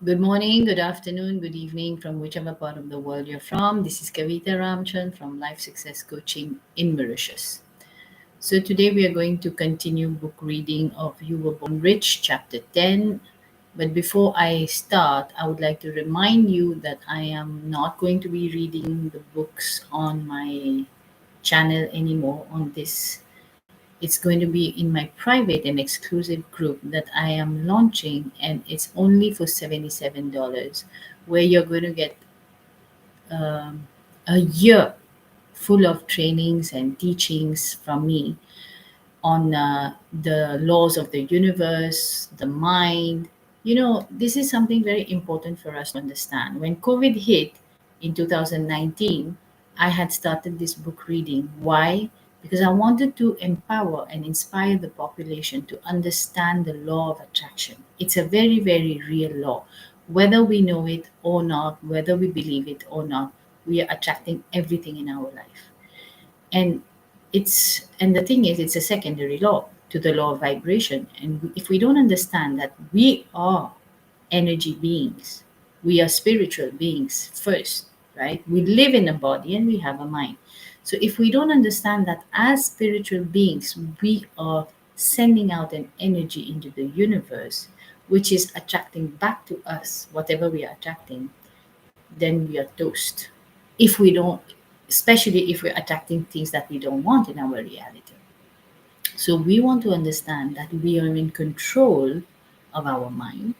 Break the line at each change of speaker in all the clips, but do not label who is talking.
Good morning, good afternoon, good evening from whichever part of the world you're from. This is Kavita Ramchand from Life Success Coaching in Mauritius. So, today we are going to continue book reading of You Were Born Rich, Chapter 10. But before I start, I would like to remind you that I am not going to be reading the books on my channel anymore on this. It's going to be in my private and exclusive group that I am launching, and it's only for $77, where you're going to get um, a year full of trainings and teachings from me on the laws of the universe, the mind. This is something very important for us to understand. When COVID hit in 2019, I had started this book reading. Why? Because I wanted to empower and inspire the population to understand the law of attraction. It's a very, very real law. Whether we know it or not, whether we believe it or not, we are attracting everything in our life. And the thing is, it's a secondary law to the law of vibration. And if we don't understand that we are energy beings, we are spiritual beings first, right? We live in a body and we have a mind. So if we don't understand that as spiritual beings we are sending out an energy into the universe, which is attracting back to us whatever we are attracting, then we are toast. If we don't, especially if we're attracting things that we don't want in our reality. So we want to understand that we are in control of our mind,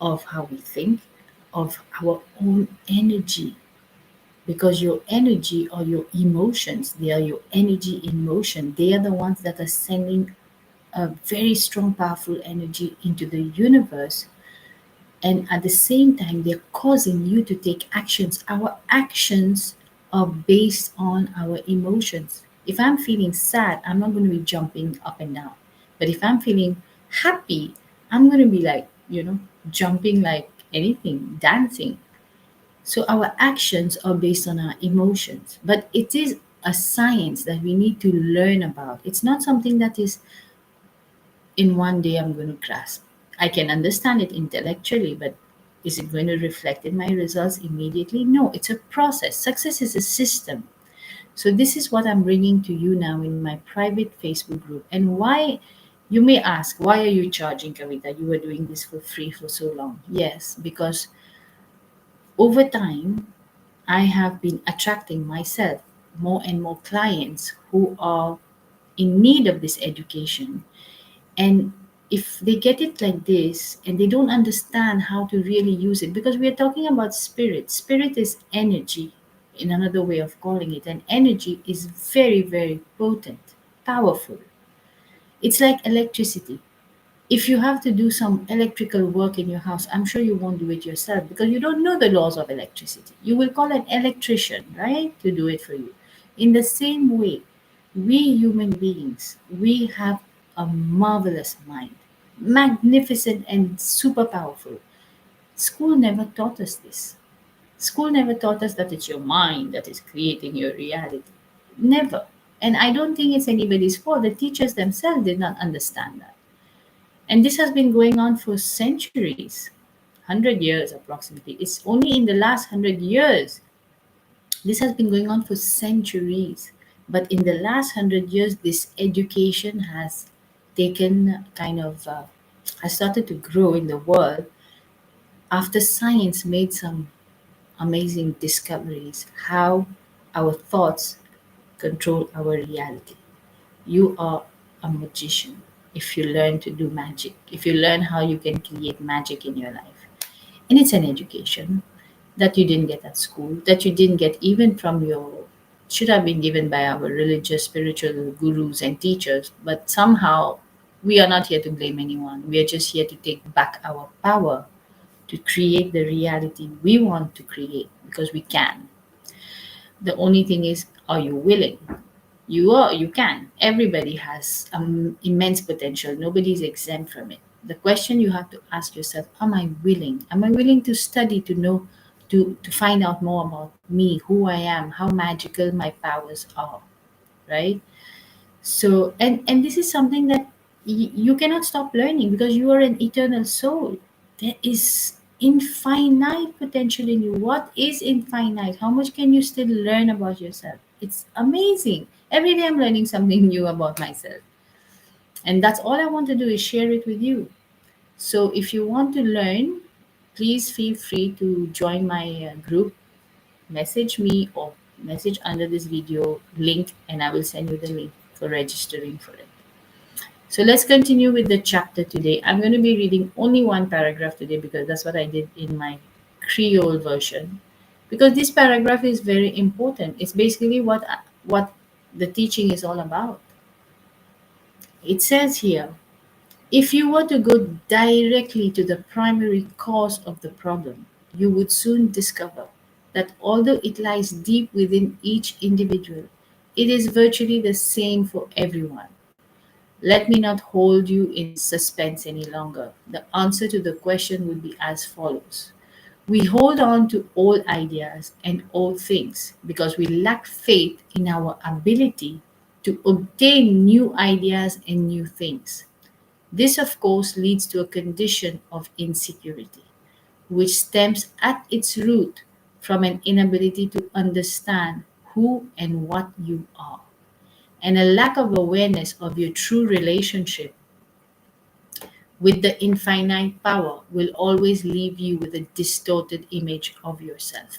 of how we think, of our own energy. Because your energy or your emotions, they are your energy in motion. They are the ones that are sending a very strong, powerful energy into the universe, and at the same time they're causing you to take actions. Our actions are based on our emotions. If I'm feeling sad, I'm not going to be jumping up and down. But if I'm feeling happy, I'm going to be like, jumping like anything, dancing. So our actions are based on our emotions, but it is a science that we need to learn about. It's not something that is in one day I'm going to grasp. I can understand it intellectually, but is it going to reflect in my results immediately? No, it's a process. Success is a system. So, this is what I'm bringing to you now in my private Facebook group. And why, you may ask, why are you charging, Kavita? You were doing this for free for so long. Yes, because over time, I have been attracting myself more and more clients who are in need of this education. And if they get it like this and they don't understand how to really use it, because we are talking about spirit is energy, in another way of calling it, and energy is very, very potent, powerful. It's like electricity. If you have to do some electrical work in your house, I'm sure you won't do it yourself because you don't know the laws of electricity. You will call an electrician, right, to do it for you. In the same way, we human beings, we have a marvelous mind, magnificent and super powerful. School never taught us this. School never taught us that it's your mind that is creating your reality. Never. And I don't think it's anybody's fault. The teachers themselves did not understand that. And this has been going on for centuries, 100 years approximately. It's only in the last 100 years. This has been going on for centuries. But in the last 100 years, this education has taken kind of, has started to grow in the world after science made some amazing discoveries how our thoughts control our reality. You are a magician if you learn to do magic, if you learn how you can create magic in your life. And it's an education that you didn't get at school, that you didn't get even from your, should have been given by our religious, spiritual gurus and teachers. But somehow we are not here to blame anyone. We are just here to take back our power to create the reality we want to create because we can. The only thing is, are you willing? You can. Everybody has immense potential. Nobody is exempt from it. The question you have to ask yourself: am I willing? Am I willing to study, to know, to find out more about me, who I am, how magical my powers are, right? So, and this is something that you cannot stop learning because you are an eternal soul. There is infinite potential in you. What is infinite? How much can you still learn about yourself? It's amazing. Every day I'm learning something new about myself. And that's all I want to do is share it with you. So if you want to learn, please feel free to join my group. Message me or message under this video link, and I will send you the link for registering for it. So let's continue with the chapter today. I'm going to be reading only one paragraph today because that's what I did in my Creole version. Because this paragraph is very important. It's basically what the teaching is all about. It says here, if you were to go directly to the primary cause of the problem, you would soon discover that although it lies deep within each individual, it is virtually the same for everyone. Let me not hold you in suspense any longer. The answer to the question would be as follows. We hold on to old ideas and old things because we lack faith in our ability to obtain new ideas and new things. This, of course, leads to a condition of insecurity, which stems at its root from an inability to understand who and what you are, and a lack of awareness of your true relationship with the infinite power will always leave you with a distorted image of yourself.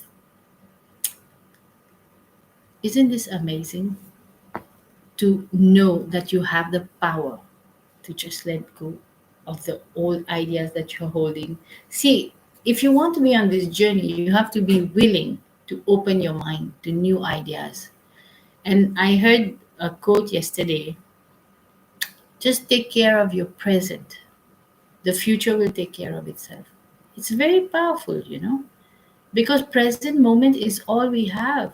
Isn't this amazing to know that you have the power to just let go of the old ideas that you're holding? See, if you want to be on this journey, you have to be willing to open your mind to new ideas. And I heard a quote yesterday, just take care of your present. The future will take care of itself. It's very powerful, because present moment is all we have.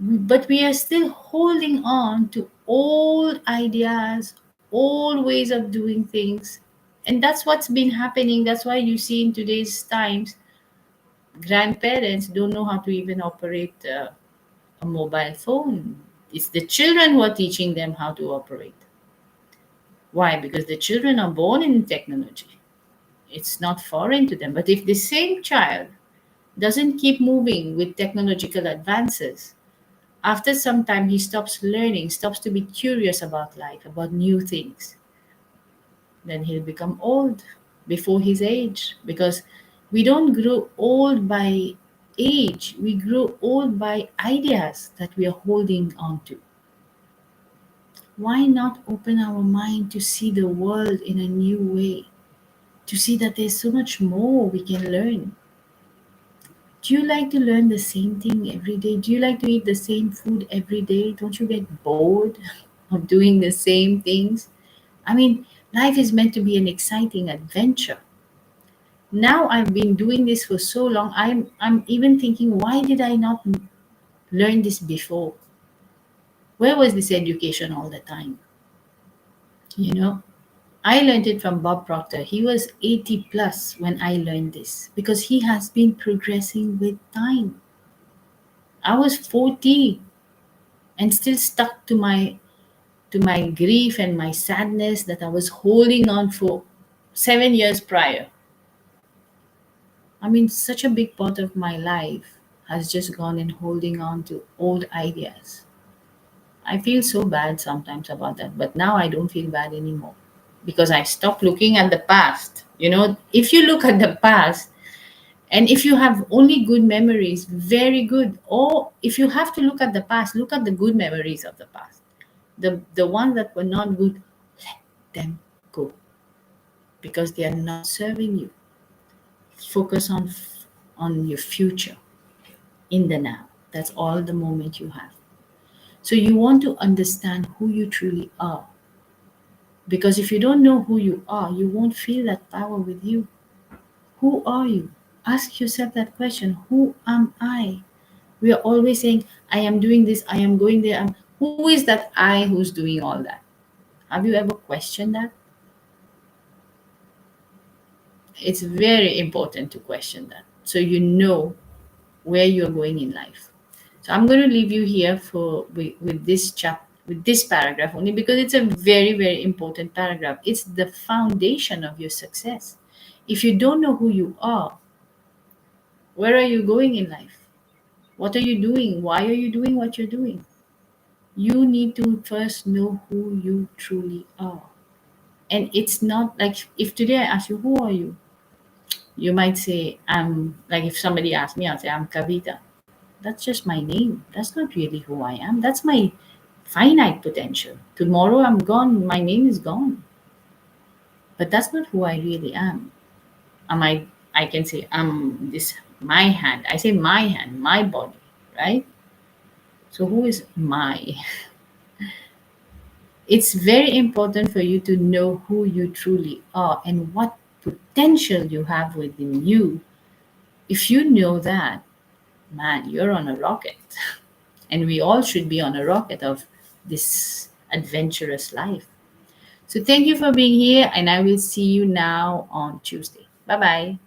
But we are still holding on to old ideas, old ways of doing things. And that's what's been happening. That's why you see in today's times, grandparents don't know how to even operate a mobile phone. It's the children who are teaching them how to operate. Why? Because the children are born in technology. It's not foreign to them. But if the same child doesn't keep moving with technological advances, after some time he stops learning, stops to be curious about life, about new things, then he'll become old before his age. Because we don't grow old by age, we grow old by ideas that we are holding on to. Why not open our mind to see the world in a new way? To see that there's so much more we can learn. Do you like to learn the same thing every day? Do you like to eat the same food every day? Don't you get bored of doing the same things? I mean, life is meant to be an exciting adventure. Now I've been doing this for so long, I'm even thinking, why did I not learn this before? Where was this education all the time? You know, I learned it from Bob Proctor. He was 80 plus when I learned this because he has been progressing with time. I was 40 and still stuck to my grief and my sadness that I was holding on for 7 years prior. I mean, such a big part of my life has just gone in holding on to old ideas. I feel so bad sometimes about that, but now I don't feel bad anymore because I stopped looking at the past. If you look at the past, and if you have only good memories, very good. Or if you have to look at the past, look at the good memories of the past. The ones that were not good, let them go because they are not serving you. Focus on your future in the now. That's all the moment you have. So you want to understand who you truly are. Because if you don't know who you are, you won't feel that power with you. Who are you? Ask yourself that question. Who am I? We are always saying, I am doing this, I am going there. Who is that I who's doing all that? Have you ever questioned that? It's very important to question that so you know where you're going in life. So I'm going to leave you here with this with this paragraph only because it's a very, very important paragraph. It's the foundation of your success. If you don't know who you are, where are you going in life? What are you doing? Why are you doing what you're doing? You need to first know who you truly are. And it's not like if today I ask you, who are you? You might say, I'm like if somebody asks me, I'll say, I'm Kavita. That's just my name. That's not really who I am. That's my finite potential. Tomorrow I'm gone, my name is gone. But that's not who I really am. Am I can say I'm this my hand. I say my hand, my body, right? So who is my? It's very important for you to know who you truly are and what potential you have within you. If you know that, man, you're on a rocket. And we all should be on a rocket of this adventurous life. So thank you for being here, and I will see you now on Tuesday. Bye bye.